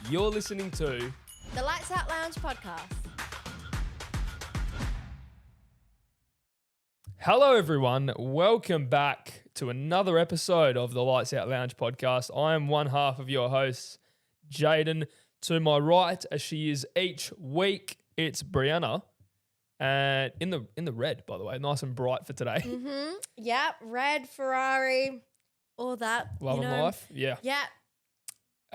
You're listening to The Lights Out Lounge podcast. Hello, everyone. Welcome back to another episode of the Lights Out Lounge podcast. I am one half of your hosts, Jayden. To my right, as she is each week, it's Brianna. And in the red, by the way, nice and bright for today. Mm-hmm. Yep, red, Ferrari, all that. Love and life. Yeah. Yeah.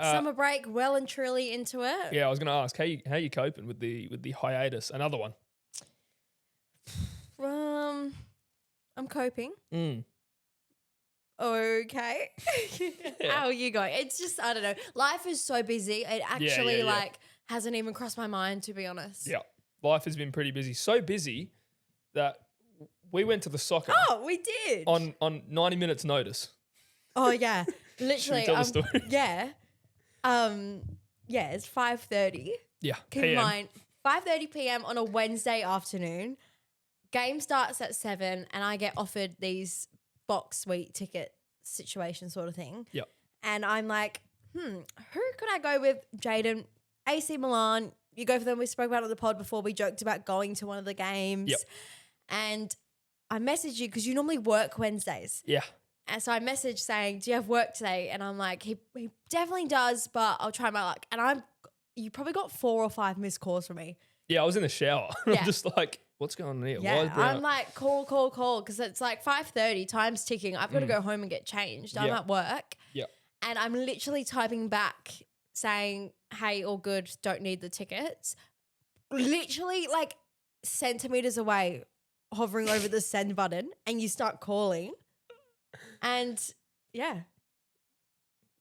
Summer break, well and truly into it. Yeah, I was going to ask, how you coping with the hiatus? Another one. I'm coping. Mm. Okay. How are you going? It's just, I don't know. Life is so busy. It actually hasn't even crossed my mind, to be honest. Yeah. Life has been pretty busy. So busy that we went to the soccer. Oh, we did. On 90 minutes notice. Oh, yeah. Literally. Should we tell the story? Yeah. It's 5:30. Yeah. Keep in mind, 5:30 p.m. on a Wednesday afternoon. Game starts at 7 and I get offered these box suite ticket situation sort of thing. Yep. And I'm like, who could I go with? Jayden, AC Milan. You go for them. We spoke about it on the pod before. We joked about going to one of the games. Yep. And I messaged you because you normally work Wednesdays. Yeah. And so I messaged saying, do you have work today? And I'm like, he definitely does, but I'll try my luck. And you probably got 4 or 5 missed calls from me. Yeah, I was in the shower. Yeah. I'm just like, what's going on here? Yeah, Why is Brianna? I'm like, call, because it's like 5:30, time's ticking. I've got to go home and get changed. I'm at work. Yeah. And I'm literally typing back saying, hey, all good, don't need the tickets. Literally like centimeters away, hovering over the send button, and you start calling. And yeah.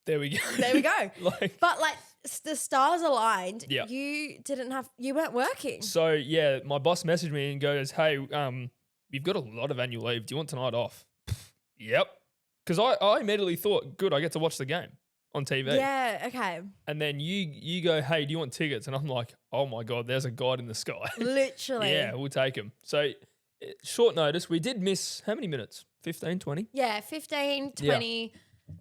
There we go. There we go. But the stars aligned. Yeah. You weren't working. So yeah, my boss messaged me and goes, hey, you've got a lot of annual leave. Do you want tonight off? Yep. Because I immediately thought, good, I get to watch the game on TV. Yeah, okay. And then you go, hey, do you want tickets? And I'm like, oh my God, there's a God in the sky. Literally. Yeah, we'll take him. So short notice, we did miss how many minutes? 15, 20? Yeah, 15, 20. Yeah.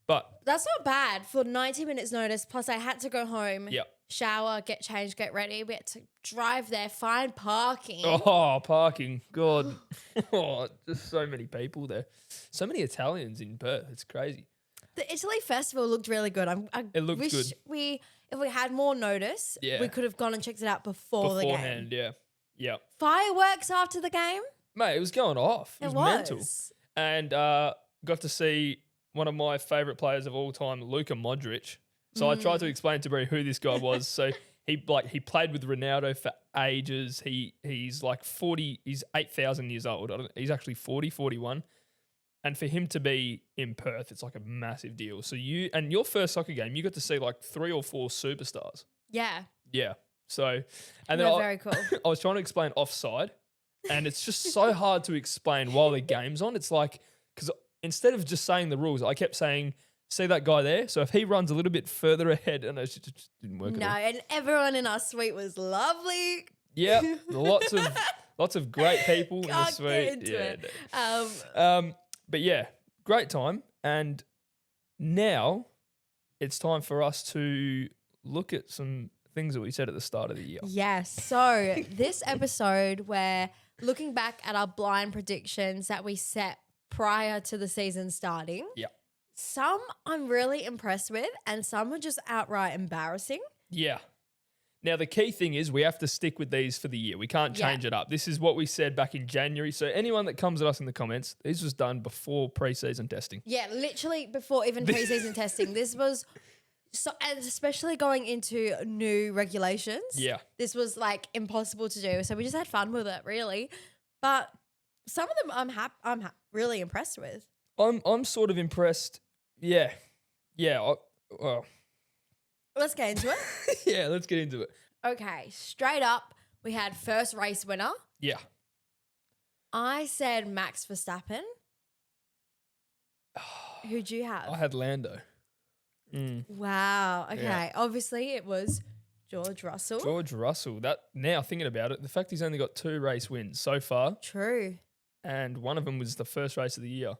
But That's not bad for 90 minutes notice. Plus I had to go home, shower, get changed, get ready. We had to drive there, find parking. Oh, parking. God. Oh, just so many people there. So many Italians in Perth. It's crazy. The Italy festival looked really good. It looked wish good. If we had more notice, we could have gone and checked it out beforehand, yeah. Yeah. Fireworks after the game? Mate, it was going off. It was mental. And got to see one of my favourite players of all time, Luka Modric. So I tried to explain to Brie who this guy was. So he played with Ronaldo for ages. He's like 40, he's 8,000 years old. He's actually 40, 41. And for him to be in Perth, it's like a massive deal. So your first soccer game, you got to see like 3 or 4 superstars. Yeah. Yeah. So, and then very cool. I was trying to explain offside, and it's just so hard to explain while the game's on. It's like, because instead of just saying the rules, I kept saying, see that guy there? So if he runs a little bit further ahead, and it just didn't work at all. And everyone in our suite was lovely. Yeah, lots of great people in the suite. Get into it. But yeah, great time. And now it's time for us to look at some things that we said at the start of the year. Yes. So this episode, we're looking back at our blind predictions that we set prior to the season starting. Yeah. Some I'm really impressed with, and some are just outright embarrassing. Yeah. Now, the key thing is we have to stick with these for the year. We can't change it up. This is what we said back in January. So anyone that comes at us in the comments, this was done before pre-season testing. Yeah, literally before even pre-season testing. This was, and especially going into new regulations. Yeah. This was like impossible to do. So we just had fun with it, really. But some of them I'm really impressed with. I'm sort of impressed. Yeah. Yeah. Well. Let's get into it. Yeah, let's get into it. Okay, straight up, we had first race winner. Yeah. I said Max Verstappen. Who'd you have? I had Lando. Wow. Okay. Yeah. Obviously, it was George Russell. George Russell. That now thinking about it, the fact he's only got 2 race wins so far, True. and one of them was the first race of the year.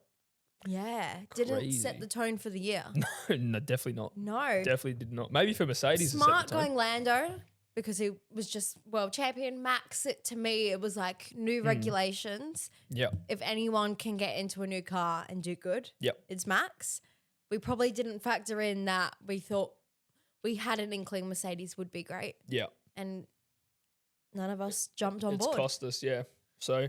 Yeah. Didn't Crazy. set the tone for the year. No, definitely not. No. Definitely did not. Maybe for Mercedes. to set Smart the tone. going Lando because he was just world champion. Max, to me, it was like new regulations. Yep. If anyone can get into a new car and do good, Yep. it's Max. We probably didn't factor in that we thought we had an inkling Mercedes would be great. Yep. And none of us jumped on It's board. cost us, yeah. So,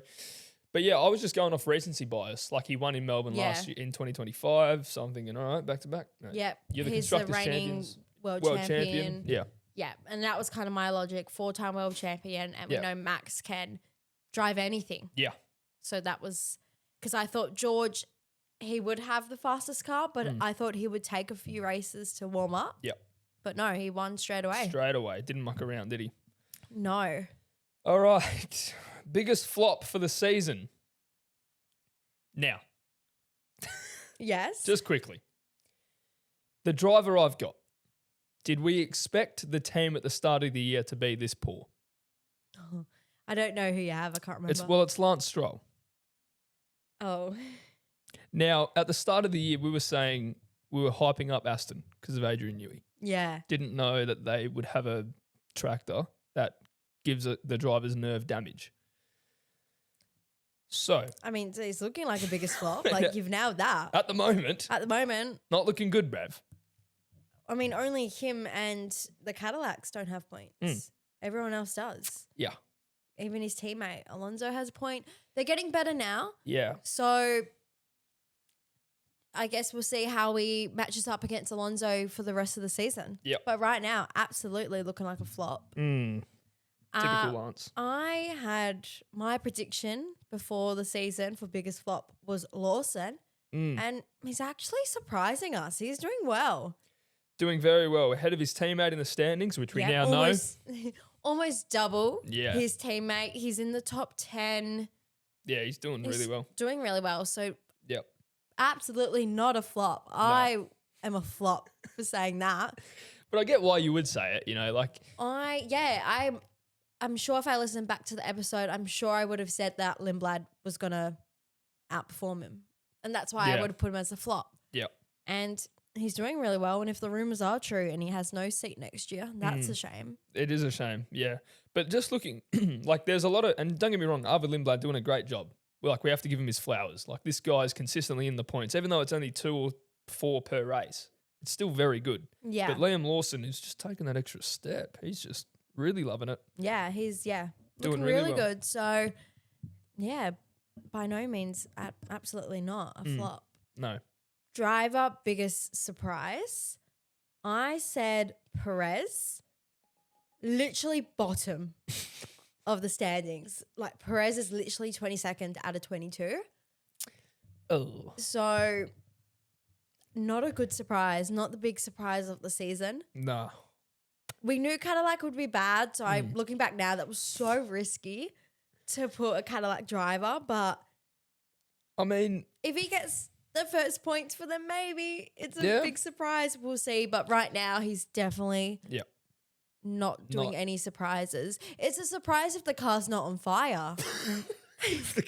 but yeah, I was just going off recency bias. Like he won in Melbourne last year in 2025. So I'm thinking, all right, back to back. No. Yep. You're the He's the Constructors reigning Champions. world Champion. champion. Yeah. Yeah. And that was kind of my logic. 4-time world champion. And Yeah. we know Max can drive anything. Yeah. So that was because I thought George, he would have the fastest car, but I thought he would take a few races to warm up. Yep. But no, he won straight away. Straight away. Didn't muck around, did he? No. All right. Biggest flop for the season. Now, Yes. just quickly. The driver I've got. Did we expect the team at the start of the year to be this poor? I don't know who you have. I can't remember. It's Lance Stroll. Oh. Now, at the start of the year, we were saying we were hyping up Aston because of Adrian Newey. Yeah. Didn't know that they would have a tractor that gives the driver's nerve damage. So, I mean, he's looking like a biggest flop. Like, you've nailed that. at the moment, At the moment, not looking good, Bev. I mean, only him and the Cadillacs don't have points. Everyone else does. Yeah. Even his teammate, Alonso, has a point. They're getting better now. Yeah. So I guess we'll see how he matches up against Alonso for the rest of the season. Yep. But right now, absolutely looking like a flop. Typical Lance. I had my prediction before the season for biggest flop was Lawson. And he's actually surprising us. He's doing well. Doing very well. Ahead of his teammate in the standings, which we now know. Almost double Yeah. his teammate. He's in the top 10. Yeah, he's doing really well. Doing really well. So Yep. absolutely not a flop. I am a flop for saying that. But I get why you would say it, like. I'm sure if I listened back to the episode, I'm sure I would have said that Lindblad was going to outperform him. And that's why I would have put him as a flop. Yep. And he's doing really well. And if the rumors are true and he has no seat next year, that's a shame. It is a shame, yeah. But just looking, like there's a lot of, and don't get me wrong, Arvid Lindblad doing a great job. We have to give him his flowers. Like this guy's consistently in the points, even though it's only 2 or 4 per race. It's still very good. Yeah. But Liam Lawson is just taking that extra step. He's just really loving it. Yeah, he's Doing looking really really well. good. So, yeah, by no means, absolutely not a flop. No. Driver, biggest surprise. I said Perez, literally bottom of the standings. Like Perez is literally 22nd out of 22. Oh. So, not a good surprise, not the big surprise of the season. Nah. We knew Cadillac would be bad, so I'm looking back now, that was so risky to put a Cadillac driver, but I mean, if he gets the first points for them, maybe it's a Yeah. big surprise. We'll see. But right now, he's definitely not doing any surprises. It's a surprise if the car's not on fire. if the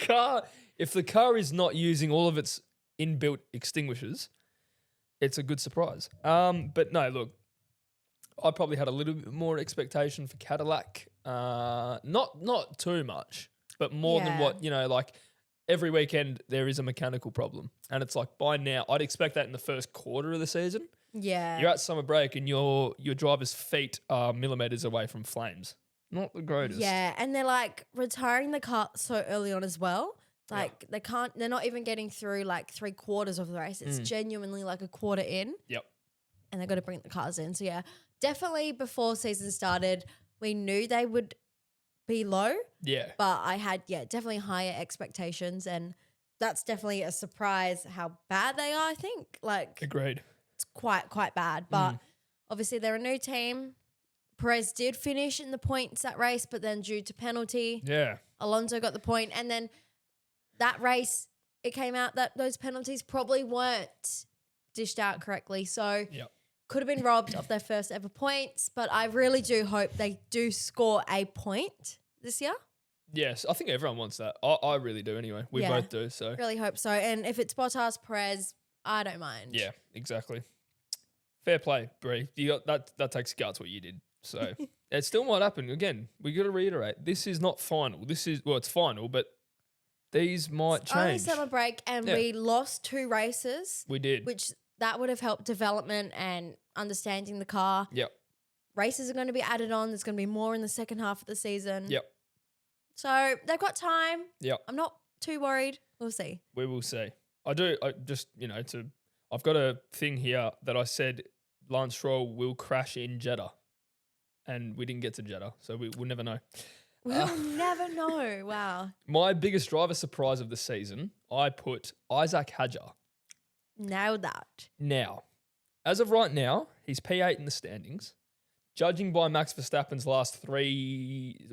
car is not using all of its inbuilt extinguishers, it's a good surprise. But no, look, I probably had a little bit more expectation for Cadillac. Not too much, but more than what, like every weekend there is a mechanical problem. And it's like by now, I'd expect that in the first quarter of the season. Yeah. You're at summer break and your driver's feet are millimeters away from flames. Not the greatest. Yeah. And they're like retiring the car so early on as well. Like they're not even getting through like 3/4 of the race. It's genuinely like a quarter in. Yep. And they've got to bring the cars in. So yeah, definitely before season started, we knew they would be low. Yeah. But I had, definitely higher expectations. And that's definitely a surprise how bad they are, I think. Like Agreed. it's quite bad. But obviously they're a new team. Perez did finish in the points that race, but then due to penalty, Alonso got the point. And then that race, it came out that those penalties probably weren't dished out correctly. So could have been robbed of their first ever points. But I really do hope they do score a point this year. Yes, I think everyone wants that. I really do anyway. We both do. So really hope so. And if it's Bottas, Perez, I don't mind. yeah, exactly. Fair play, Brie. You got that takes guts what you did. So it still might happen. Again, we got to reiterate. This is not final. It's final, but these might change. Only summer break, and we lost 2 races. We did. Which that would have helped development and understanding the car. Yep. Races are going to be added on. There's going to be more in the second half of the season. Yep. So they've got time. Yep. I'm not too worried. We'll see. We will see. I've got a thing here that I said Lance Stroll will crash in Jeddah. And we didn't get to Jeddah, so we'll never know. We'll never know. Wow. My biggest driver surprise of the season, I put Isaac Hadjar. Nailed that. Now, as of right now, he's P8 in the standings. Judging by Max Verstappen's last 3,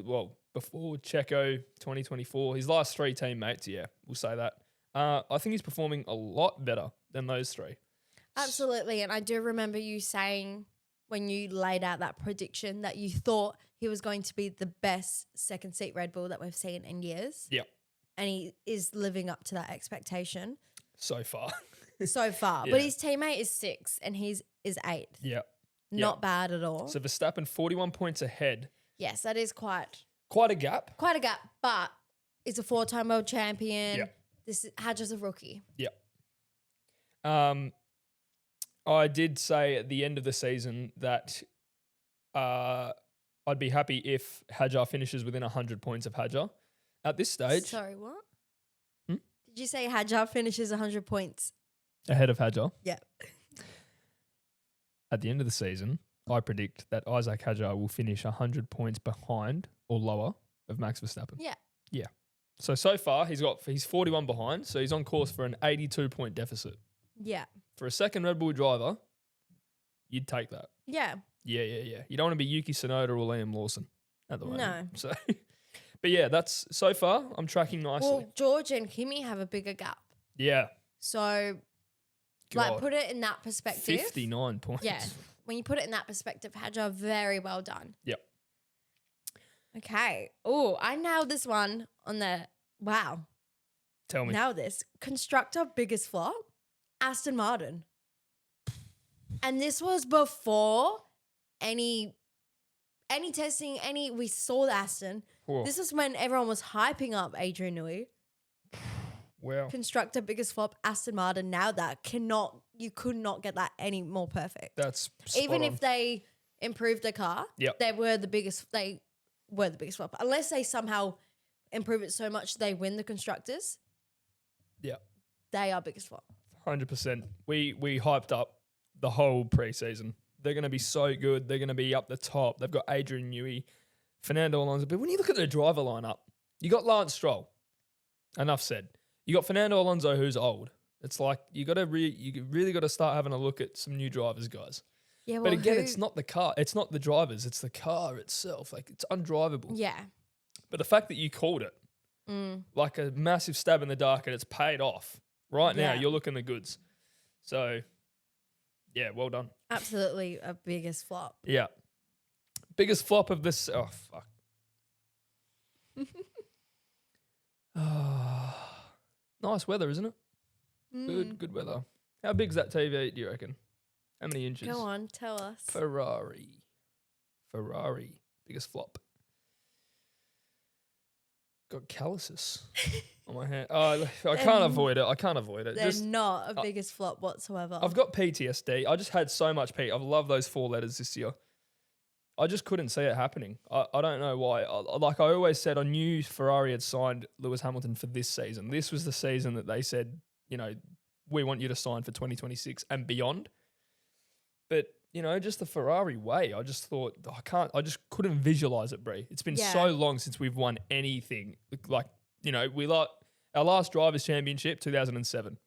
before Checo 2024, his last 3 teammates, we'll say that. I think he's performing a lot better than those 3. Absolutely. And I do remember you saying when you laid out that prediction that you thought he was going to be the best second seat Red Bull that we've seen in years. Yep. And he is living up to that expectation. So far. Yeah. But his teammate is 6 and he's 8th. Yep. Not bad at all. So Verstappen 41 points ahead. Yes, that is quite a gap. Quite a gap, but he's a 4-time world champion. Yep. This is Hadjar's a rookie. Yep. I did say at the end of the season that I'd be happy if Hadjar finishes within 100 points of Hadjar. At this stage... Sorry, what? Did you say Hadjar finishes 100 points? Ahead of Hadjar? Yeah. At the end of the season, I predict that Isaac Hadjar will finish 100 points behind or lower of Max Verstappen. Yeah. Yeah. So far, he's 41 behind, so he's on course for an 82-point deficit. Yeah. For a second Red Bull driver, you'd take that. Yeah. Yeah. You don't want to be Yuki Tsunoda or Liam Lawson at the moment. No. So, but yeah, that's so far I'm tracking nicely. Well, George and Kimi have a bigger gap. Yeah. So, put it in that perspective. 59 points. Yeah. When you put it in that perspective, Hadjar, very well done. Yep. Okay. Oh, I nailed this one on the, wow. Tell me. Nailed this. Constructor biggest flop, Aston Martin. And this was before any testing, we saw the Aston. Whoa. This is when everyone was hyping up Adrian Newey. Wow. Constructor biggest flop, Aston Martin. Now you could not get that any more perfect. That's even if they improved the car. Yep. They were the biggest flop. Unless they somehow improve it so much they win the constructors. Yeah. They are biggest flop. 100%. We hyped up the whole preseason. They're going to be so good. They're going to be up the top. They've got Adrian Newey, Fernando Alonso. But when you look at their driver lineup, you got Lance Stroll. Enough said. You got Fernando Alonso, who's old. It's like you really got to start having a look at some new drivers, guys. Yeah, but again, it's not the car. It's not the drivers. It's the car itself. Like, it's undrivable. Yeah. But the fact that you called it like a massive stab in the dark and it's paid off. Right now, you're looking the goods. So, yeah, well done. Absolutely a biggest flop. Yeah. Biggest flop of this. Oh, fuck. Nice weather, isn't it? Good weather. How big's that TV, do you reckon? How many inches? Go on, tell us. Ferrari. Biggest flop. Got calluses on my hand. Oh, I can't avoid it. They're not a biggest flop whatsoever. I've got PTSD. I just had so much I've loved those 4 letters this year. I just couldn't see it happening. I don't know why. Like I always said, I knew Ferrari had signed Lewis Hamilton for this season. This was the season that they said, we want you to sign for 2026 and beyond. But, just the Ferrari way, I just thought, I just couldn't visualize it, Brie. It's been so long since we've won anything. Like, our last Drivers' Championship, 2007.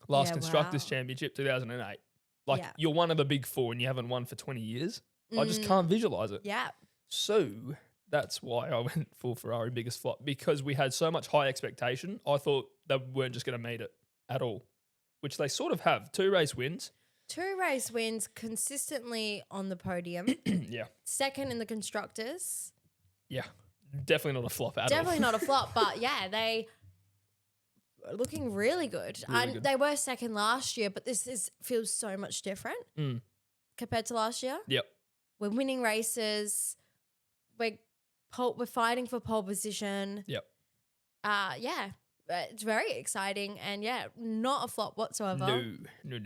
Last Constructors' Championship, 2008. Like, you're one of the big 4 and you haven't won for 20 years. I just can't visualize it. Yeah. So that's why I went for Ferrari biggest flop, because we had so much high expectation. I thought they weren't just going to meet it at all, which they sort of have. 2 race wins. 2 race wins consistently on the podium. Yeah. Second in the constructors. Yeah. Definitely not a flop at all. Definitely not a flop, but yeah, they are looking really good. Really good. They were second last year, but feels so much different compared to last year. Yep. We're winning races. We're fighting for pole position. Yep. Yeah, it's very exciting, and yeah, not a flop whatsoever. No.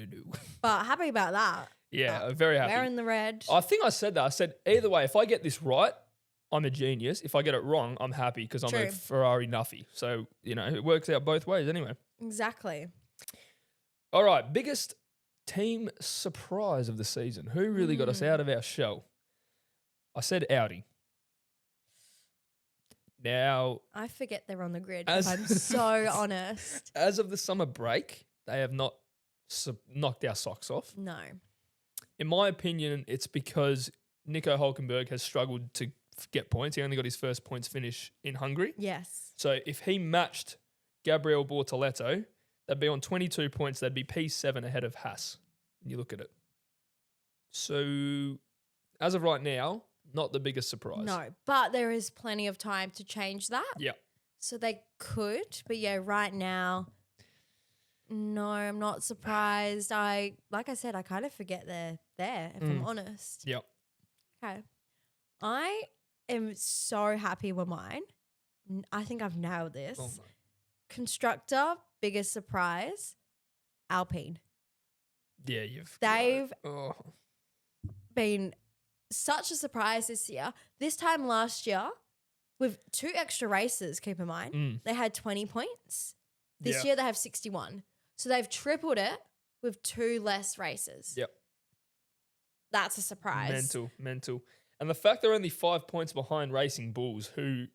But happy about that. Yeah, very happy. We're in the red. I think I said that. I said either way, if I get this right, I'm a genius. If I get it wrong, I'm happy because I'm True. a Ferrari nuffy. So, it works out both ways anyway. Exactly. All right, biggest team surprise of the season. Who really got us out of our shell? I said Audi. Now, I forget they're on the grid, if I'm so honest. As of the summer break, they have not knocked our socks off. No. In my opinion, it's because Nico Hülkenberg has struggled to get points. He only got his first points finish in Hungary. Yes. So if he matched Gabriel Bortoleto, they'd be on 22 points. They'd be P7 ahead of Haas. When you look at it. So as of right now, not the biggest surprise. No, but there is plenty of time to change that. Yeah. So they could, but yeah, right now, no, I'm not surprised. Like I said, I kind of forget they're there, if I'm honest. Yep. Okay. I am so happy with mine. I think I've nailed this. Oh, Constructor, biggest surprise, Alpine. yeah, They've Oh. been such a surprise this year. This time last year, with 2 extra races, keep in mind, they had 20 points. This year they have 61. So they've tripled it with 2 less races. Yep. That's a surprise. Mental. And the fact they're only 5 points behind Racing Bulls, who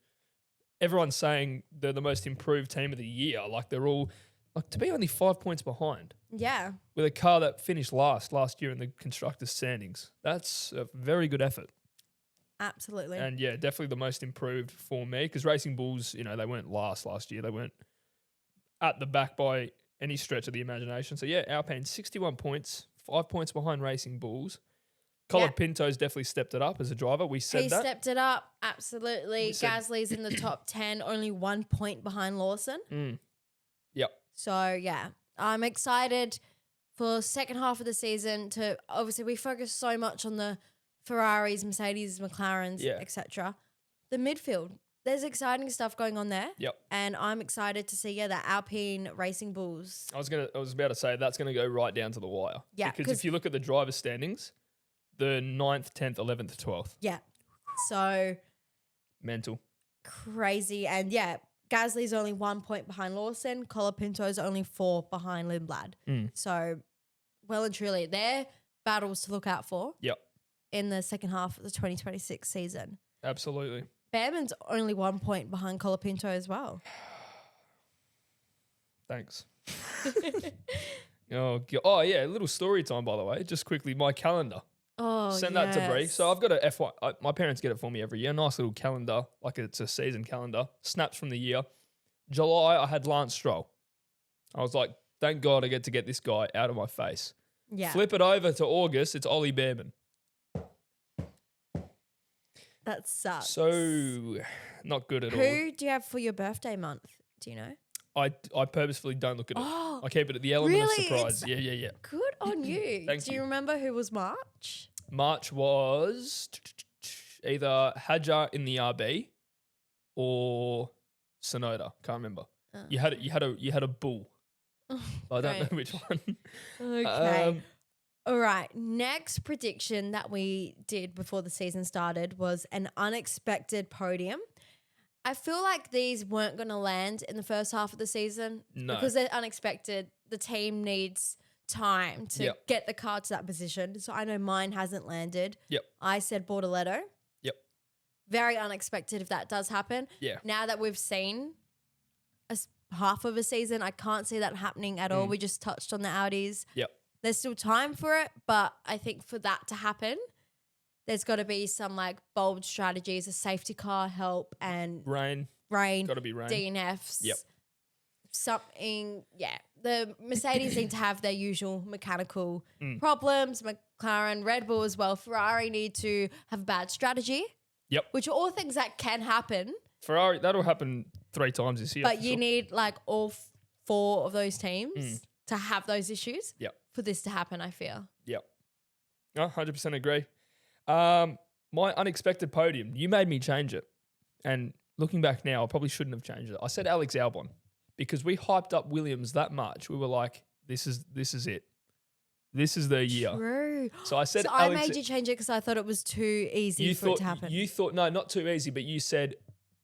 everyone's saying they're the most improved team of the year. Like they're all, like to be only 5 points behind. Yeah. With a car that finished last year in the constructors' standings. That's a very good effort. Absolutely. And yeah, definitely the most improved for me because Racing Bulls, they weren't last year. They weren't at the back by any stretch of the imagination. So yeah, Alpine 61 points, 5 points behind Racing Bulls. Colin Pinto's definitely stepped it up as a driver. We said he that. Stepped it up, absolutely. Gasly's in the top 10, only 1 point behind Lawson. Yep. So yeah, I'm excited for second half of the season to, obviously we focus so much on the Ferraris, Mercedes, McLarens, etc. The midfield, there's exciting stuff going on there. Yep. And I'm excited to see the Alpine Racing Bulls. I was about to say that's going to go right down to the wire. Yeah. Because if you look at the driver standings, the 9th, 10th, 11th, 12th. Yeah. So mental. Crazy. And yeah, Gasly's only 1 point behind Lawson. Colapinto's only 4 behind Lindblad. So well and truly, they're battles to look out for. Yep. In the second half of the 2026 season. Absolutely. Behrman's only 1 point behind Colapinto as well. Thanks. Oh yeah, a little story time, by the way. Just quickly, my calendar. Oh, Send that to Bree. So I've got a FY. My parents get it for me every year. Nice little calendar, like it's a season calendar. Snaps from the year. July, I had Lance Stroll. I was like, thank God I get to get this guy out of my face. Yeah. Flip it over to August, it's Ollie Behrman. That sucks. So, not good at all. Who do you have for your birthday month? Do you know? I purposefully don't look at it. Oh, I keep it at the element really? of surprise. Yeah. Good on you. Thank Do you you. remember who was March? March was either Hadjar in the RB or Sonoda. Can't remember. You had a bull. I don't know which one. Okay. All right. Next prediction that we did before the season started was an unexpected podium. I feel like these weren't going to land in the first half of the season. No. Because they're unexpected. The team needs time to get the car to that position. So I know mine hasn't landed. Yep. I said Bortoleto. Yep. Very unexpected if that does happen. Yeah. Now that we've seen half of a season, I can't see that happening at all. We just touched on the Audis. Yep. There's still time for it, but I think for that to happen, there's got to be some bold strategies, a safety car help and rain. Got to be rain. DNFs. Yep. Something, The Mercedes need to have their usual mechanical problems. McLaren, Red Bull as well. Ferrari need to have a bad strategy. Yep. Which are all things that can happen. Ferrari, that'll happen 3 times this year. But you need like all 4 of those teams to have those issues Yep. for this to happen, I feel. Yep. No, 100% agree. My unexpected podium, you made me change it. And looking back now, I probably shouldn't have changed it. I said Alex Albon because we hyped up Williams that much. We were like, this is it. This is the year. True. So I said I made you change it because I thought it was too easy for it to happen. You thought, no, not too easy, but you said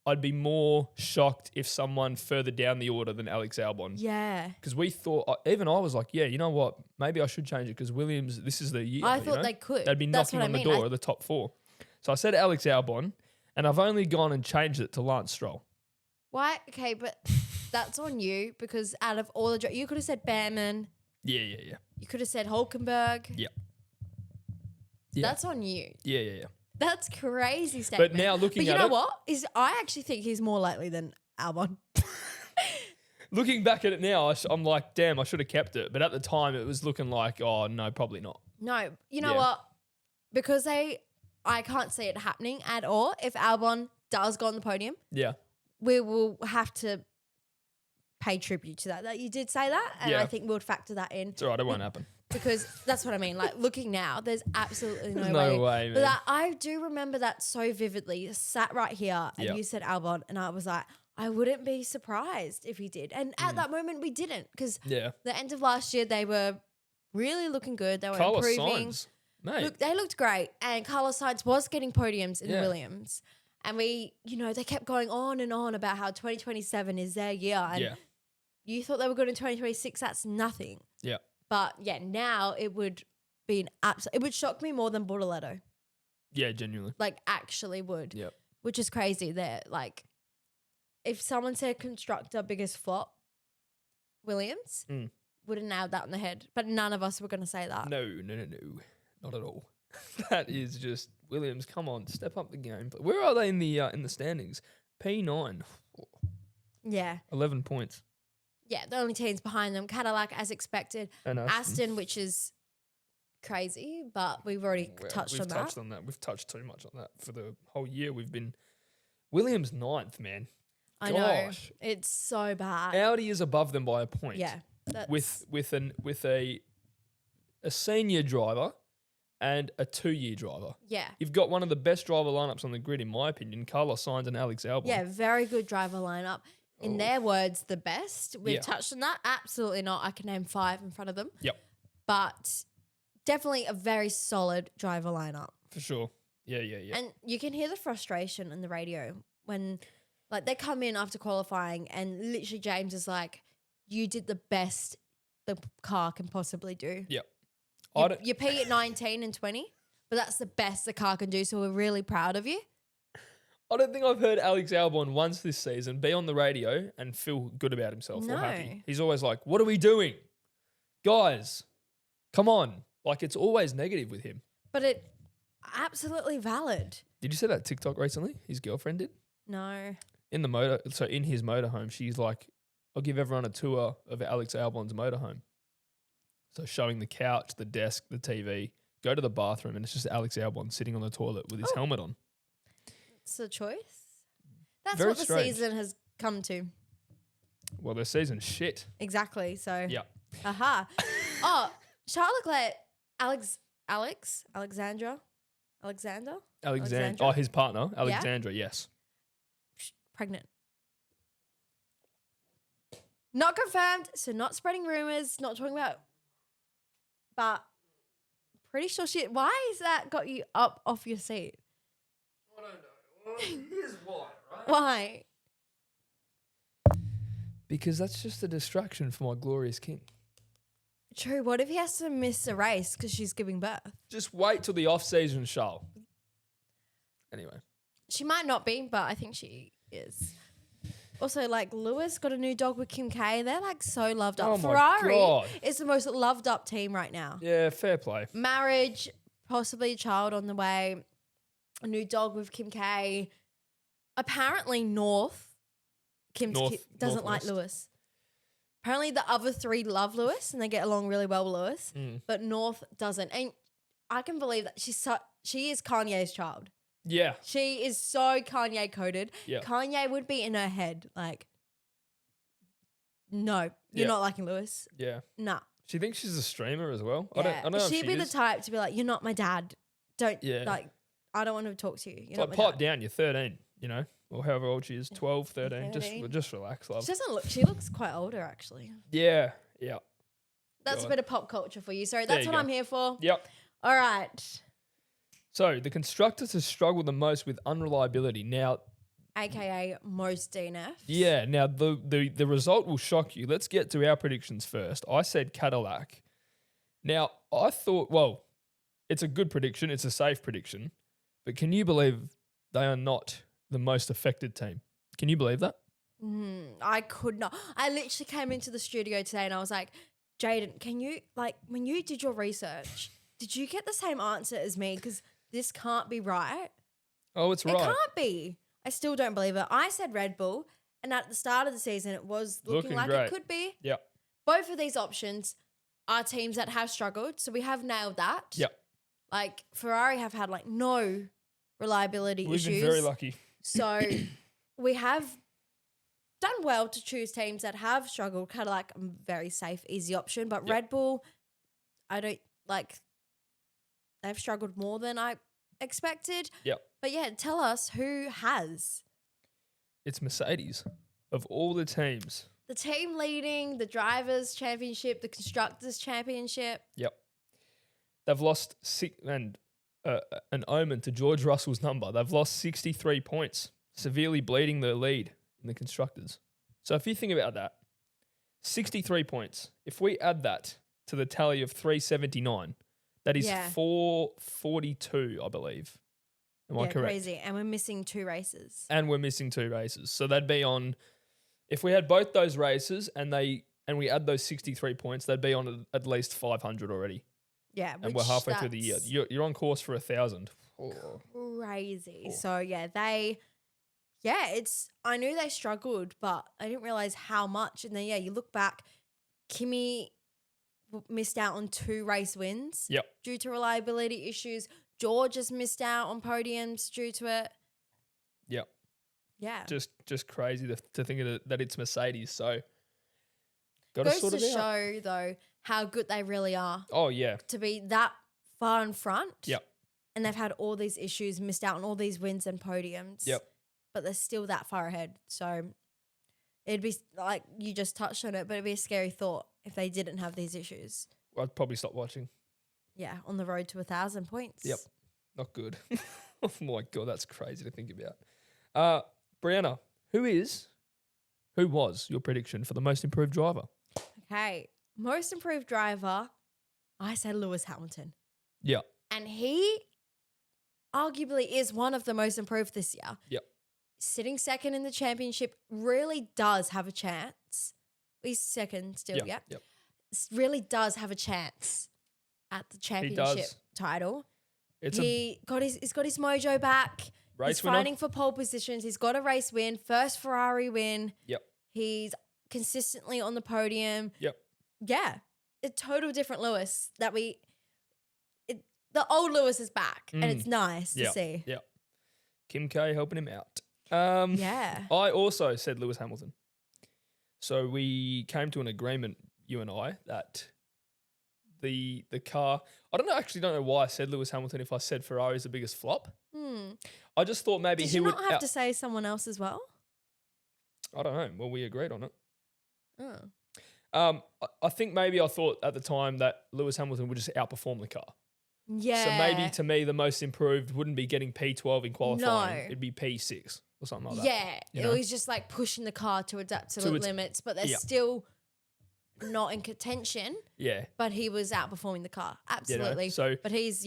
I'd be more shocked if someone further down the order than Alex Albon. Yeah. Because we thought, even I was like, yeah, you know what? Maybe I should change it because Williams, this is the year. I thought they could. They'd be knocking on the door of the top 4. So I said Alex Albon, and I've only gone and changed it to Lance Stroll. Why? Okay, but that's on you because out of all the you could have said Behrman. Yeah. You could have said Hulkenberg. Yeah. That's on you. Yeah. That's crazy statement. But now looking at it. But you know what? I actually think he's more likely than Albon. Looking back at it now, I'm like, damn, I should have kept it. But at the time, it was looking like, oh, no, probably not. No. You know what? Because I can't see it happening at all. If Albon does go on the podium, we will have to pay tribute to that you did say that. And I think we'll factor that in. It's all right. It won't happen. Because that's what I mean. Like looking now, there's absolutely no way, man. But I do remember that so vividly. You sat right here and you said Albon, and I was like, I wouldn't be surprised if he did. And at that moment, we didn't because the end of last year they were really looking good. They were Carlos improving. Sainz, mate. Look, they looked great, and Carlos Sainz was getting podiums in Williams. And we, they kept going on and on about how 2027 is their year. And you thought they were good in 2026. That's nothing. Yeah. But now it would be an absolute. It would shock me more than Bortoleto. Yeah, genuinely. Like actually would. Yep. Which is crazy. That like, if someone said constructor biggest flop, Williams would have nailed that on the head. But none of us were going to say that. No, not at all. That is just Williams. Come on, step up the game. Where are they in the standings? P9. Yeah. 11 points. Yeah, the only teams behind them, Cadillac as expected, and Aston, which is crazy, but we've already touched on that. We've touched too much on that for the whole year. We've been Williams 9th, man. I know. It's so bad. Audi is above them by a point. Yeah. With a senior driver and a 2-year driver. Yeah. You've got one of the best driver lineups on the grid, in my opinion, Carlos Sainz and Alex Albon. Yeah, very good driver lineup. In their words, the best. We've touched on that. Absolutely not. I can name 5 in front of them. Yep. But definitely a very solid driver lineup. For sure. Yeah. And you can hear the frustration in the radio when like they come in after qualifying and literally James is like, you did the best the car can possibly do. Yep. You P at 19 and 20, but that's the best the car can do, so we're really proud of you. I don't think I've heard Alex Albon once this season be on the radio and feel good about himself or happy. He's always like, what are we doing? Guys, come on. Like, it's always negative with him. But it absolutely valid. Did you see that TikTok recently? His girlfriend did? No. In his motorhome, she's like, I'll give everyone a tour of Alex Albon's motorhome. So showing the couch, the desk, the TV, go to the bathroom, and it's just Alex Albon sitting on the toilet with his helmet on. It's a choice. That's Very what the strange. season has come to. Well, their season's shit. Exactly. So. Yeah. Aha. Oh, Charles Leclerc, Alexander. Oh, his partner, Alexandra, yes. Pregnant. Not confirmed, so not spreading rumors, not talking about, but pretty sure she. Why has that got you up off your seat? I don't know. Well, here's why, right? Why? Because that's just a distraction for my glorious king. True. What if he has to miss a race because she's giving birth? Just wait till the off-season, Charles. Anyway. She might not be, but I think she is. Also, like, Lewis got a new dog with Kim K. They're, like, so loved up. Oh Ferrari is the most loved up team right now. Yeah, fair play. Marriage, possibly a child on the way, a new dog with Kim K. Apparently, doesn't like Lewis. Apparently, the other 3 love Lewis and they get along really well with Lewis, but North doesn't. And I can believe that she is Kanye's child. Yeah. She is so Kanye coded. Yeah. Kanye would be in her head like, no, you're not liking Lewis. Yeah. Nah. She thinks she's a streamer as well. Yeah. I don't know if She'd she be is. the type to be like, you're not my dad. Don't, Yeah. like, I don't want to talk to you. You're It's not like, my pipe dad. down, you're 13, you know, or however old she is, 12, 13. 13. Just relax, love. She doesn't look, she looks quite older actually. Yeah. Yeah. That's God. a bit of pop culture for you. Sorry, There that's you what go. I'm here for. Yep. All right. So the constructors have struggled the most with unreliability. Now, AKA most DNFs. yeah, now the result will shock you. Let's get to our predictions first. I said Cadillac. Now, I thought, well, it's a good prediction. It's a safe prediction. But can you believe they are not the most affected team? Can you believe that? I could not. I literally came into the studio today and I was like, Jayden, can you, like, when you did your research, did you get the same answer as me? Because this can't be right. Oh, it's right. It can't be. I still don't believe it. I said Red Bull, and at the start of the season, it was looking like great. it could be. Yep. Both of these options are teams that have struggled, so we have nailed that. Yep. Like, Ferrari have had, like, no reliability We've issues. been very lucky. So we have done well to choose teams that have struggled. Kind of like a very safe, easy option. But Yep. Red Bull, I don't like. They've struggled more than I expected. Yep. But yeah, tell us who has It's Mercedes of all the teams. the team leading the drivers' championship, the constructors' championship. Yep. They've lost an omen to George Russell's number. They've lost 63 points, severely bleeding the lead in the constructors. So if you think about that, 63 points. If we add that to the tally of 379, that is 442, I believe. Am I correct? Crazy. And we're missing 2 races. And we're missing 2 races. So that'd be on, if we had both those races and we add those 63 points, they'd be on at least 500 already. Yeah. And we're halfway through the year. You're on course for 1,000. Crazy. So yeah, I knew they struggled, but I didn't realize how much. And then you look back, Kimi missed out on 2 race wins due to reliability issues. George has missed out on podiums due to it. Yep. Yeah. Just crazy to think of that it's Mercedes. So got to Goes sort to it out. show though how good they really are Oh yeah. to be that far in front. Yep. And they've had all these issues, missed out on all these wins and podiums. Yep. But they're still that far ahead. So it'd be like you just touched on it, but it'd be a scary thought if they didn't have these issues. I'd probably stop watching. Yeah, on the road to 1,000 points. Yep. Not good. Oh my God, that's crazy to think about. Brianna, who was your prediction for the most improved driver? Okay, most improved driver, I said Lewis Hamilton. Yeah. And he arguably is one of the most improved this year. Yep. Sitting second in the championship really does have a chance. He's second still, yeah. Yep. Really does have a chance at the championship title. He's got his mojo back. Race He's winner. fighting for pole positions. He's got a race win, first Ferrari win. Yep. He's consistently on the podium. Yep. Yeah, a total different Lewis the old Lewis is back, and it's nice to see. Yeah. Kim K helping him out. Yeah. I also said Lewis Hamilton. So we came to an agreement, you and I, that the car. I don't know why I said Lewis Hamilton if I said Ferrari is the biggest flop. I just thought maybe Did he you would. not have to say someone else as well? I don't know. Well, we agreed on it. Oh. I think maybe I thought at the time that Lewis Hamilton would just outperform the car. Yeah. So maybe to me, the most improved wouldn't be getting P12 in qualifying. No. It'd be P6 or something like that. Yeah. You It know? was just like pushing the car to adapt to the its- limits, but they're Yeah. still not in contention. Yeah. But he was outperforming the car. Absolutely. so- but he's,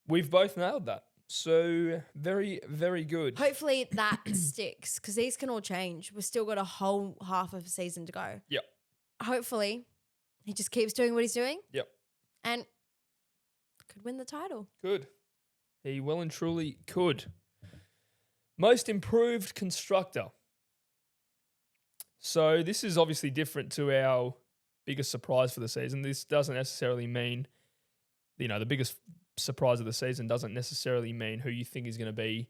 We've both nailed that. So very, very good. hopefully that sticks because these can all change. We've still got a whole half of a season to go. Yep. Hopefully he just keeps doing what he's doing Yep. and could win the title. Good. He well and truly could. Most improved constructor. So this is obviously different to our biggest surprise for the season. This doesn't necessarily mean, the biggest surprise of the season doesn't necessarily mean who you think is going to be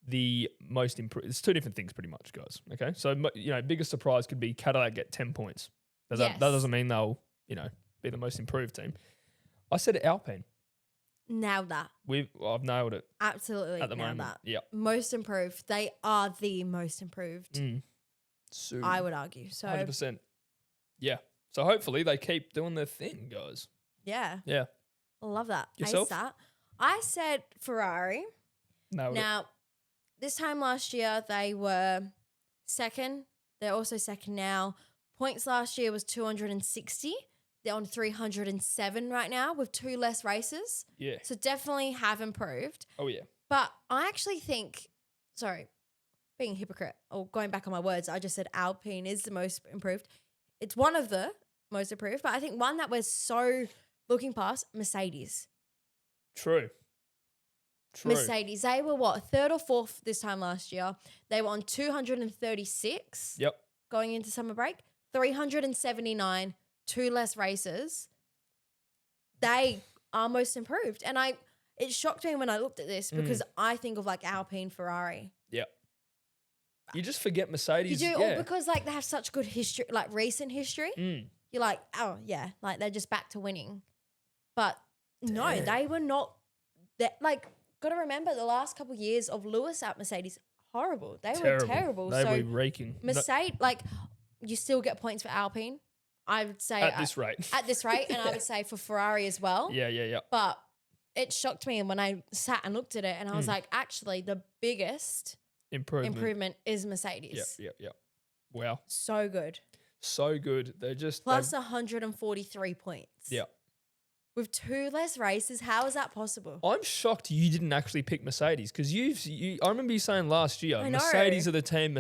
the most improved. It's two different things pretty much, guys. Okay. So, biggest surprise could be Cadillac get 10 points. That doesn't mean they'll, be the most improved team. I said Alpine. Nailed that. I've nailed it. Absolutely at the nailed moment. that. Yeah. Most improved. They are the most improved. I would argue. So 100%. Yeah. So hopefully they keep doing their thing, guys. Yeah. Yeah. I love that. Yourself? I said Ferrari. Nailed it. Now, this time last year, they were second. They're also second now. Points last year was 260. They're on 307 right now with 2 less races. Yeah. So definitely have improved. Oh, yeah. But I actually think, being a hypocrite or going back on my words, I just said Alpine is the most improved. It's one of the most improved, but I think one that we're so looking past, Mercedes. True. Mercedes, they were what, 3rd or 4th this time last year. They were on 236. Yep. Going into summer break, 379, 2 less races. They are most improved. And it shocked me when I looked at this because I think of like Alpine, Ferrari. Yep. You just forget Mercedes. You do, or because like they have such good history, like recent history. You're like, oh yeah, like they're just back to winning. But no, they were not. That like, got to remember the last couple of years of Lewis at Mercedes, horrible. They were terrible. They were raking. Mercedes, like, you still get points for Alpine. I would say at this rate. At this rate, and I would say for Ferrari as well. Yeah. But it shocked me when I sat and looked at it, and I was like, actually, the biggest improvement is Mercedes. Yep. Wow. So good. They're just plus 143 points. Yeah. With 2 less races, how is that possible? I'm shocked you didn't actually pick Mercedes because I remember you saying last year, Mercedes are the team,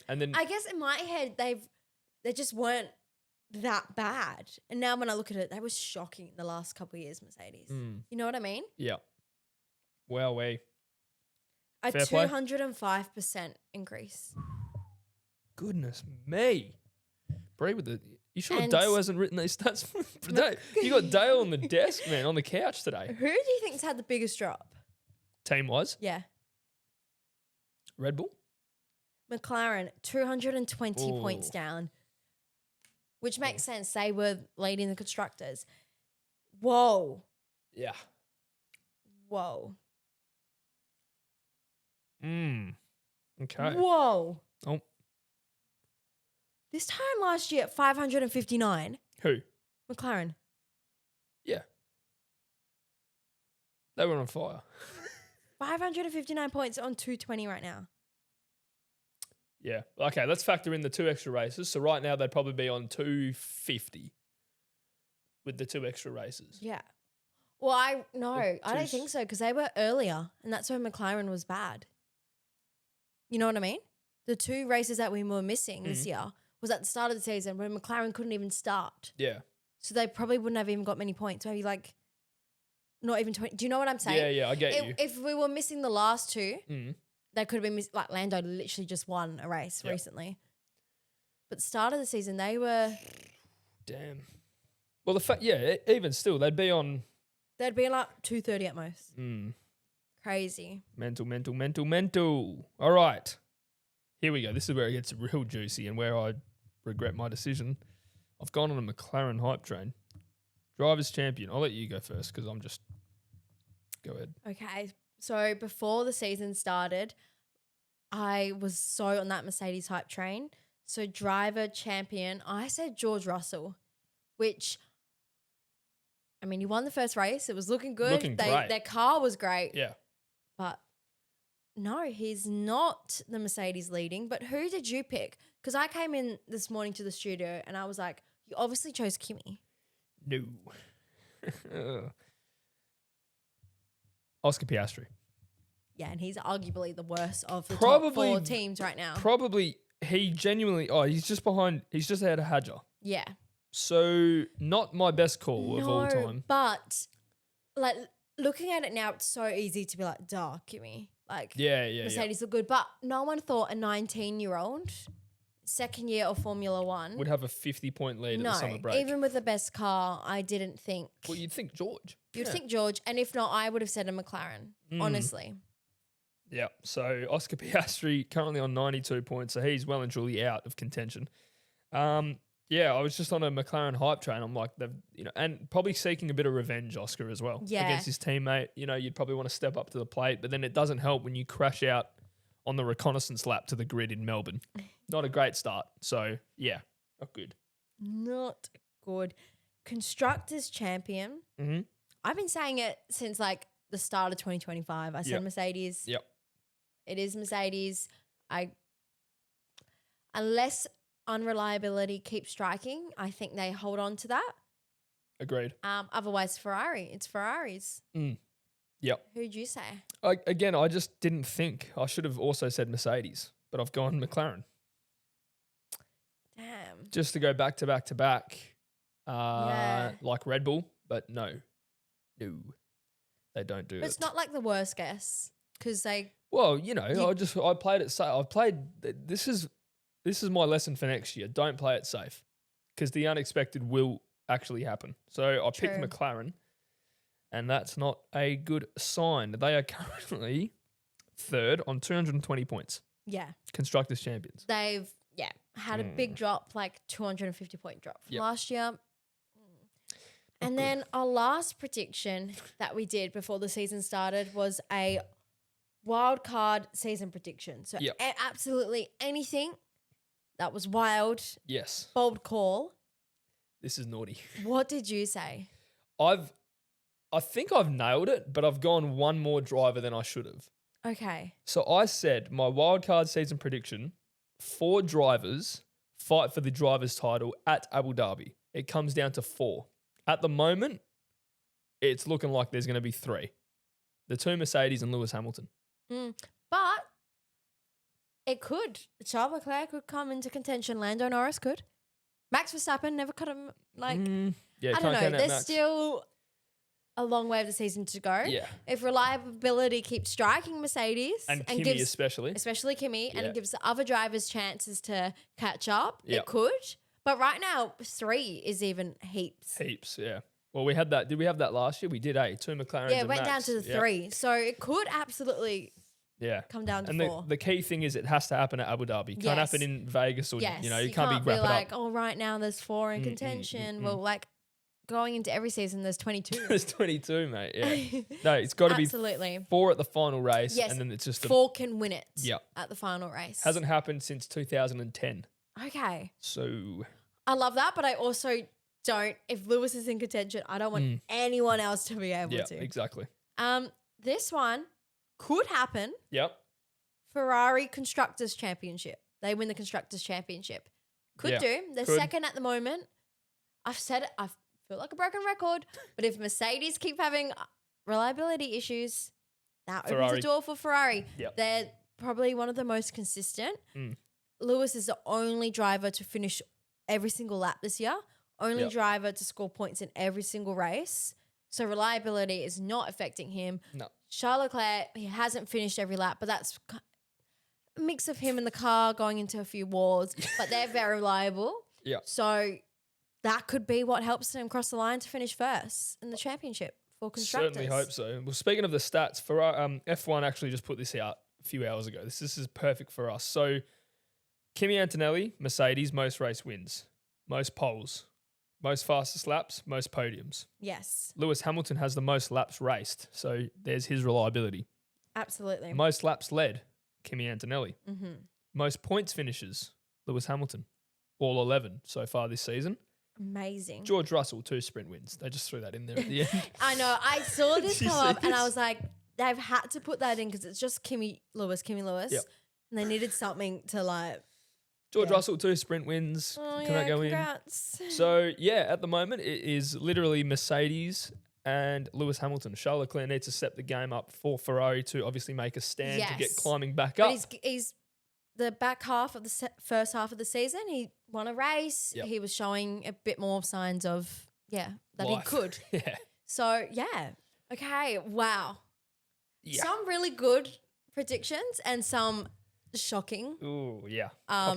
and then I guess in my head they just weren't that bad. And now when I look at it, they were shocking the last couple of years, Mercedes. You know what I mean? Yeah. Well, a 205% increase. Goodness me. Bree with you sure Dale hasn't written these stats? You got Dale on the desk, man, on the couch today. Who do you think's had the biggest drop? Team-wise? Yeah. Red Bull? McLaren, 220 points down, which makes sense. They were leading the constructors. Whoa. Yeah. Whoa. Okay. Whoa. Oh. This time last year, 559. Who? McLaren. Yeah. They were on fire. 559 points on 220 right now. Yeah. Okay, let's factor in the 2 extra races. So right now they'd probably be on 250 with the 2 extra races. Yeah. Well, I don't think so because they were earlier and that's when McLaren was bad. You know what I mean? The 2 races that we were missing this year was at the start of the season when McLaren couldn't even start. Yeah. So they probably wouldn't have even got many points. Maybe like not even 20. Do you know what I'm saying? Yeah, I get you. If we were missing the last 2, they could have been like Lando literally just won a race recently. But the start of the season, they were... Damn. Well, even still, they'd be on... They'd be like 230 at most. Crazy. Mental. All right. Here we go. This is where it gets real juicy and where I regret my decision. I've gone on a McLaren hype train. Drivers champion. I'll let you go first because I'm just... Go ahead. Okay. So before the season started, I was so on that Mercedes hype train. So driver champion, I said George Russell, which... I mean, he won the first race. It was looking good. Great. Their car was great. Yeah. But no, he's not the Mercedes leading. But who did you pick? Because I came in this morning to the studio and I was like, you obviously chose Kimi. No. Oscar Piastri. Yeah, and he's arguably the worst of the top 4 teams right now. Probably, he genuinely, he's just ahead of Hadjar. Yeah. So, not my best call of all time. But, like, looking at it now, it's so easy to be like, Kimi. Like, yeah. Mercedes look good. But no one thought a 19-year-old second year of Formula One would have a 50-point lead at the summer break. Even with the best car, I didn't think. Well, you'd think George. You'd think George, and if not, I would have said a McLaren, honestly. Yeah, so Oscar Piastri currently on 92 points, so he's well and truly out of contention. Yeah, I was just on a McLaren hype train. I'm like, and probably seeking a bit of revenge, Oscar, as well. Yeah. Against his teammate. You'd probably want to step up to the plate, but then it doesn't help when you crash out on the reconnaissance lap to the grid in Melbourne. Not a great start. So, yeah, not good. Not good. Constructors Champion. Mm-hmm. I've been saying it since like the start of 2025. I said Mercedes. Yep. It is Mercedes. Unless unreliability keeps striking, I think they hold on to that. Agreed. Otherwise, Ferrari. It's Ferraris. Yep. Who'd you say? Again, I just didn't think. I should have also said Mercedes, but I've gone McLaren. Damn. Just to go back to back to back, like Red Bull, but no, they don't do it. But it's not like the worst guess because they. Well, I played it safe. This is my lesson for next year. Don't play it safe because the unexpected will actually happen. So I picked McLaren, and that's not a good sign. They are currently third on 220 points. Yeah. Constructors Champions. They've had a big drop, like 250-point drop from last year. And then our last prediction that we did before the season started was a wild card season prediction. So absolutely anything that was wild. Yes. Bold call. This is naughty. What did you say? I think I've nailed it, but I've gone one more driver than I should have. Okay. So I said my wildcard season prediction, 4 drivers fight for the driver's title at Abu Dhabi. It comes down to 4. At the moment, it's looking like there's going to be 3. The 2 Mercedes and Lewis Hamilton. But it could. Charles Leclerc could come into contention. Lando Norris could. Max Verstappen never could have, I don't know. There's still a long way of the season to go. Yeah. If reliability keeps striking Mercedes and Kimi especially Kimi, and it gives the other drivers chances to catch up, it could. But right now, 3 is even heaps. Heaps, yeah. Well, we had that. Did we have that last year? We did, Two McLarens. Yeah, it went down to the 3. So it could absolutely come down to 4. The key thing is it has to happen at Abu Dhabi. Can't happen in Vegas or, you can't be wrap it like, up. oh, right now there's 4 in contention. Well, like going into every season, there's 22. There's 22, mate. Yeah. No, it's got to be 4 at the final race. Yes, and then it's just 4 can win it at the final race. Hasn't happened since 2010. Okay. So I love that, but I also don't. If Lewis is in contention, I don't want anyone else to be able to. Yeah, exactly. This one could happen. Yep. Ferrari Constructors Championship. They win the Constructors Championship. Could do. They're second at the moment. I've said it. I feel like a broken record. But if Mercedes keep having reliability issues, that opens the door for Ferrari. Yep. They're probably one of the most consistent. Lewis is the only driver to finish every single lap this year. Only driver to score points in every single race. So reliability is not affecting him. No. Charles Leclerc, he hasn't finished every lap, but that's a mix of him in the car going into a few walls, but they're very reliable. Yeah. So that could be what helps them cross the line to finish first in the championship for constructors. Certainly hope so. Well, speaking of the stats, F1 actually just put this out a few hours ago. This is perfect for us. So Kimi Antonelli, Mercedes, most race wins, most poles, most fastest laps, most podiums. Yes. Lewis Hamilton has the most laps raced, so there's his reliability. Absolutely. Most laps led, Kimi Antonelli. Most points finishes, Lewis Hamilton. All 11 so far this season. Amazing. George Russell, 2 sprint wins. They just threw that in there at the end. I know. I saw this come up and I was like, they've had to put that in because it's just Kimi Lewis. Yep. And they needed something to like... George Russell, 2 sprint wins. Can that go congrats. in? So, at the moment, it is literally Mercedes and Lewis Hamilton. Charles Leclerc needs to set the game up for Ferrari to obviously make a stand to get climbing back up. But he's the back half of the first half of the season. He won a race. Yep. He was showing a bit more signs of, that life. He could. So, Okay. Wow. Yeah. Some really good predictions and some shocking. Oh yeah, a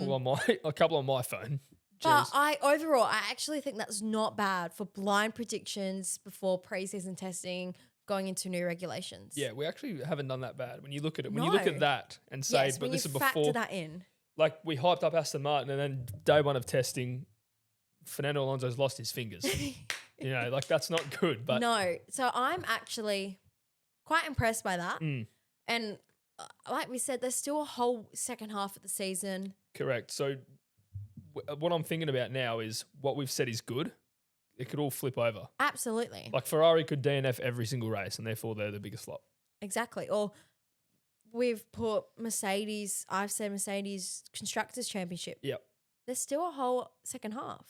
couple on my phone. But Jeez. I actually think that's not bad for blind predictions before preseason testing going into new regulations. Yeah, we actually haven't done that bad. When you look at it, when you look at that and say, yes, but this is factor before that in. Like we hyped up Aston Martin, and then day one of testing, Fernando Alonso's lost his fingers. Like that's not good. But no, so I'm actually quite impressed by that. And like we said, there's still a whole second half of the season. Correct. So what I'm thinking about now is what we've said is good. It could all flip over. Absolutely. Like Ferrari could DNF every single race, and therefore they're the biggest flop. Exactly. Or we've put Mercedes, I've said Mercedes Constructors Championship. Yep. There's still a whole second half.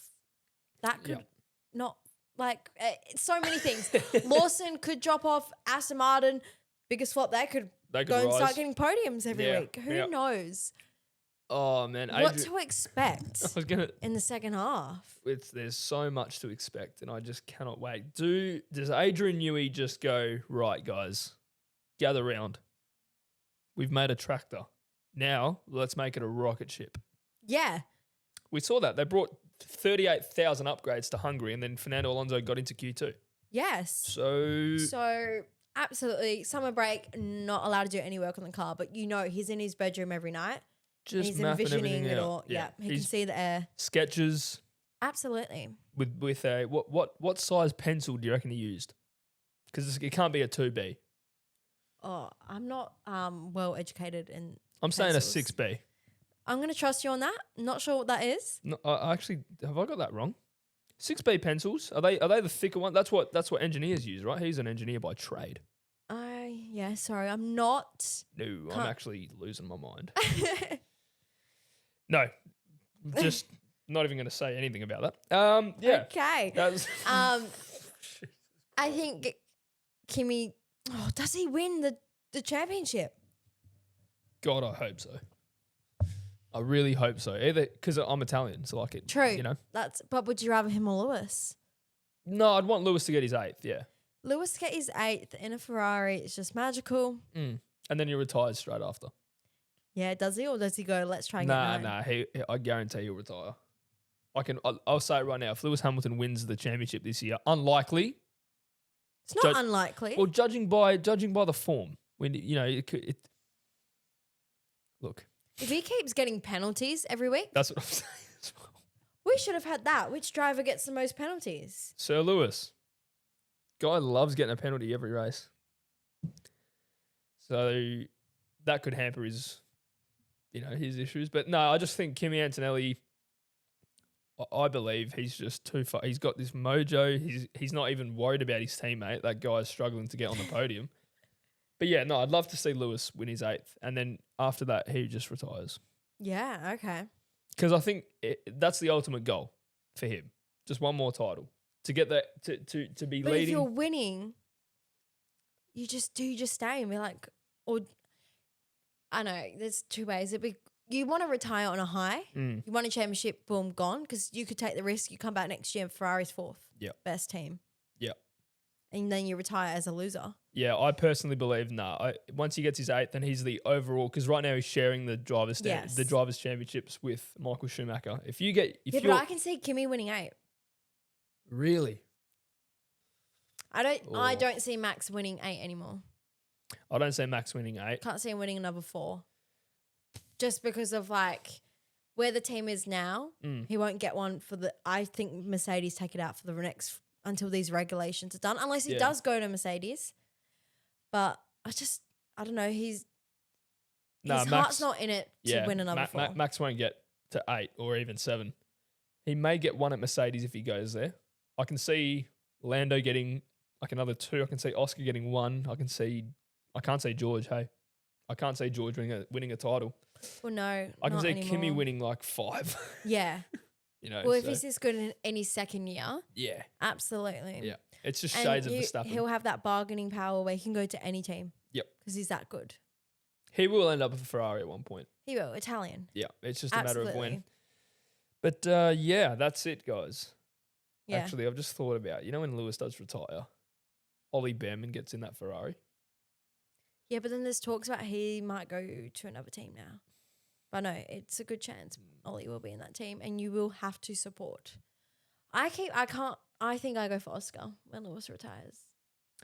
That could not, like, so many things. Lawson could drop off, Aston Martin, biggest flop. They could go and start getting podiums every week. Who knows? Oh, man. What to expect in the second half? There's so much to expect, and I just cannot wait. Does Adrian Newey just go, right, guys, gather round. We've made a tractor. Now, let's make it a rocket ship. Yeah. We saw that. They brought 38,000 upgrades to Hungary, and then Fernando Alonso got into Q2. Yes. So absolutely, summer break, not allowed to do any work on the car, but he's in his bedroom every night. Just he's envisioning it all. Yeah. He can see the air. Sketches. Absolutely. With a what size pencil do you reckon he used? Because it can't be a 2B. Oh, I'm not well educated in. I'm saying a 6B. I'm going to trust you on that. Not sure what that is. No, I actually have I got that wrong? 6B pencils, are they the thicker one? That's what engineers use, right? He's an engineer by trade. Sorry, I'm not. No, I'm actually losing my mind. No, just not even going to say anything about that. Yeah. Okay. I think Kimi. Oh, does he win the championship? God, I hope so. I really hope so. Either because I'm Italian, so like it. True. But would you rather him or Lewis? No, I'd want Lewis to get his 8th. Yeah. Lewis to get his 8th in a Ferrari. It's just magical. And then he retires straight after. Yeah, does he, or does he go? Let's try and get 9? Nah. I guarantee he'll retire. I'll say it right now. If Lewis Hamilton wins the championship this year, unlikely. It's not unlikely. Well, judging by the form, when look. If he keeps getting penalties every week, that's what I'm saying as well. We should have had that. Which driver gets the most penalties? Sir Lewis. Guy loves getting a penalty every race. So that could hamper his issues. But no, I just think Kimi Antonelli, I believe he's just too far. He's got this mojo. He's not even worried about his teammate. That guy's struggling to get on the podium. But yeah, no, I'd love to see Lewis win his 8th. And then after that, he just retires. Yeah, okay. Because I think that's the ultimate goal for him. Just one more title. To get that, to be but leading. If you're winning, you just stay and be like, or I know, there's two ways. You want to retire on a high. You won a championship, boom, gone. Because you could take the risk. You come back next year and Ferrari's 4th. Yep. Best team. Yep. And then you retire as a loser. Yeah, I personally believe once he gets his 8th, then he's the overall. Because right now he's sharing the drivers' championships with Michael Schumacher. But I can see Kimi winning 8. Really? I don't see Max winning 8 anymore. I don't see Max winning 8. Can't see him winning another 4. Just because of where the team is now, he won't get one I think Mercedes take it out for the next until these regulations are done, unless he does go to Mercedes. But I don't know. His heart's not in it to win another 4. Max won't get to 8 or even 7. He may get one at Mercedes if he goes there. I can see Lando getting another 2. I can see Oscar getting 1. I can't see George. Hey, I can't see George winning a title. Well, no, I can see anymore. Kimi winning 5. Yeah. Well, if this is good in his second year, yeah, absolutely. Yeah, it's just shades of Verstappen. He'll have that bargaining power where he can go to any team. Yep, because he's that good. He will end up with a Ferrari at one point. He will, Italian. Yeah, it's just a matter of when. But yeah, that's it, guys. Yeah. Actually, I've just thought about when Lewis does retire, Ollie Behrman gets in that Ferrari. Yeah, but then there's talks about he might go to another team now. But no, it's a good chance Ollie will be in that team and you will have to support. I think I go for Oscar when Lewis retires.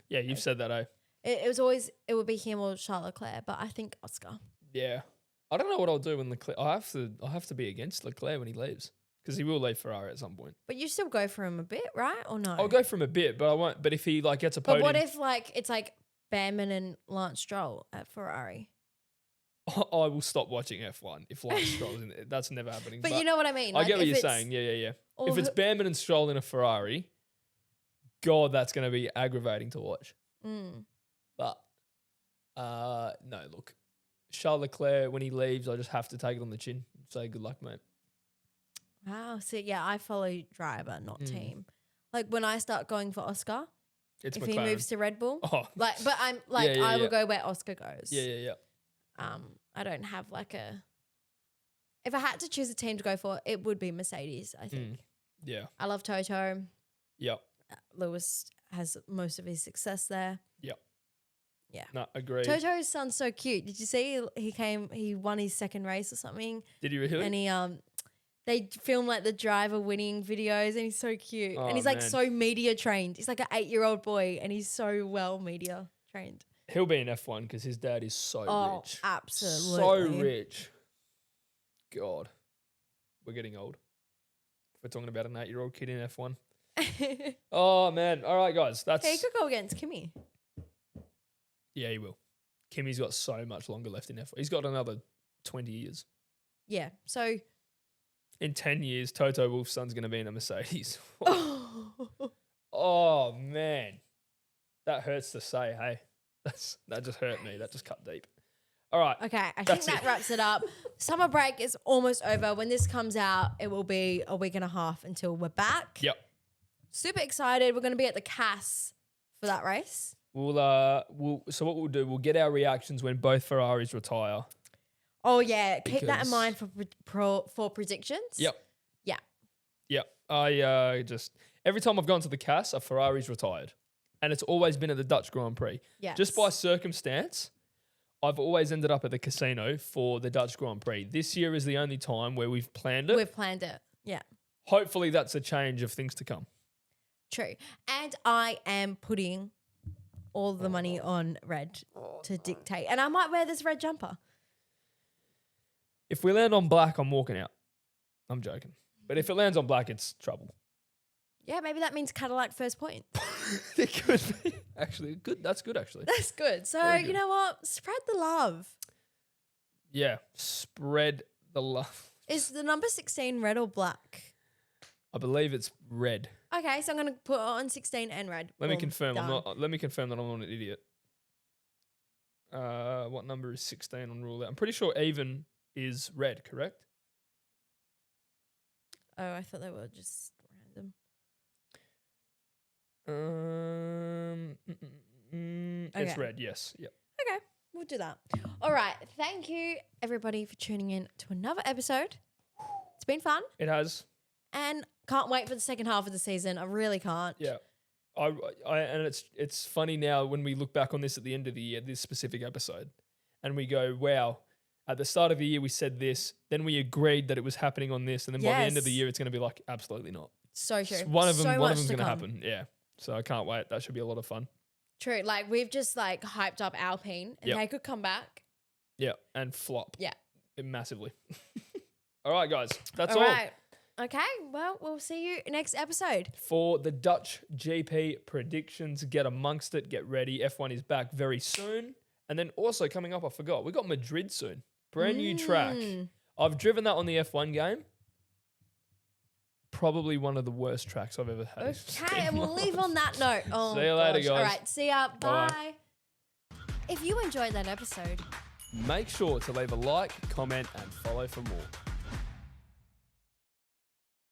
Yeah, you've said that, eh? It would be him or Charles Leclerc, but I think Oscar. Yeah. I don't know what I'll do when Leclerc. I have to be against Leclerc when he leaves because he will leave Ferrari at some point. But you still go for him a bit, right? Or no? I'll go for him a bit, but I won't. But if he like gets a podium, but what if like it's like Behrman and Lance Stroll at Ferrari? I will stop watching F1 if Lance Stroll's in it. That's never happening. But you know what I mean. I get what you're saying. Yeah. If it's Behrman and Stroll in a Ferrari, God, that's going to be aggravating to watch. But no, look. Charles Leclerc, when he leaves, I just have to take it on the chin and say good luck, mate. Wow. So, yeah, I follow driver, not team. Like, when I start going for Oscar, if McLaren. He moves to Red Bull, but I'm like, I will go where Oscar goes. Yeah. I don't have like a... If I had to choose a team to go for, it would be Mercedes, I think. Yeah. I love Toto. Yep. Lewis has most of his success there. Yep. Yeah. No, agreed. Toto's son's so cute. Did you see he won his second race or something? Did he really? And they film like the driver winning videos and he's so cute. And he's like so media trained. He's like an 8-year-old boy and he's so well media trained. He'll be in F1 because his dad is so rich. Absolutely. So rich. God. We're getting old. We're talking about an 8-year-old kid in F1. Oh, man. All right, guys. He could go against Kimi. Yeah, he will. Kimi's got so much longer left in F1. He's got another 20 years. Yeah. So in 10 years, Toto Wolff's son's going to be in a Mercedes. Oh, man. That hurts to say, hey. That just hurt me. That just cut deep. All right. Okay, I think that wraps it up. Summer break is almost over. When this comes out, it will be a week and a half until we're back. Yep. Super excited. We're going to be at the CAS for that race. So what we'll do, we'll get our reactions when both Ferraris retire. Oh yeah, keep that in mind for predictions. Yep. Yeah. Yep. I every time I've gone to the CAS, a Ferrari's retired, and it's always been at the Dutch Grand Prix. Yeah. Just by circumstance, I've always ended up at the casino for the Dutch Grand Prix. This year is the only time where we've planned it. We've planned it. Yeah. Hopefully, that's a change of things to come. True, and I am putting all the money on red to dictate. And I might wear this red jumper. If we land on black, I'm walking out. I'm joking. But if it lands on black, it's trouble. Yeah, maybe that means Cadillac first point. It could be. Actually, good. That's good, actually. That's good. So, Very good. You know what? Spread the love. Yeah, spread the love. Is the number 16 red or black? I believe it's red. Okay, so I'm going to put on 16 and red. Let me confirm. Let me confirm that I'm not an idiot. What number is 16 on roulette? I'm pretty sure even is red, correct? Oh, I thought they were just random. It's red, yes. Yep. Okay, we'll do that. All right, thank you everybody for tuning in to another episode. It's been fun. It has. And can't wait for the second half of the season. I really can't. Yeah. And it's funny now when we look back on this at the end of the year, this specific episode, and we go, wow, at the start of the year we said this, then we agreed that it was happening on this, and then by the end of the year it's going to be like, absolutely not. So true. One of them's going to happen. Yeah. So I can't wait. That should be a lot of fun. True. Like we've just like hyped up Alpine and they could come back. Yeah. And flop. Yeah. Massively. All right, guys. That's all. Right. Okay. Well, we'll see you next episode. For the Dutch GP predictions, get amongst it. Get ready. F1 is back very soon. And then also coming up, I forgot, we got Madrid soon. Brand new track. I've driven that on the F1 game. Probably one of the worst tracks I've ever had. Okay, and we'll leave on that note. Oh, see you later, guys. All right, see ya. Bye. Bye. If you enjoyed that episode, make sure to leave a like, comment, and follow for more.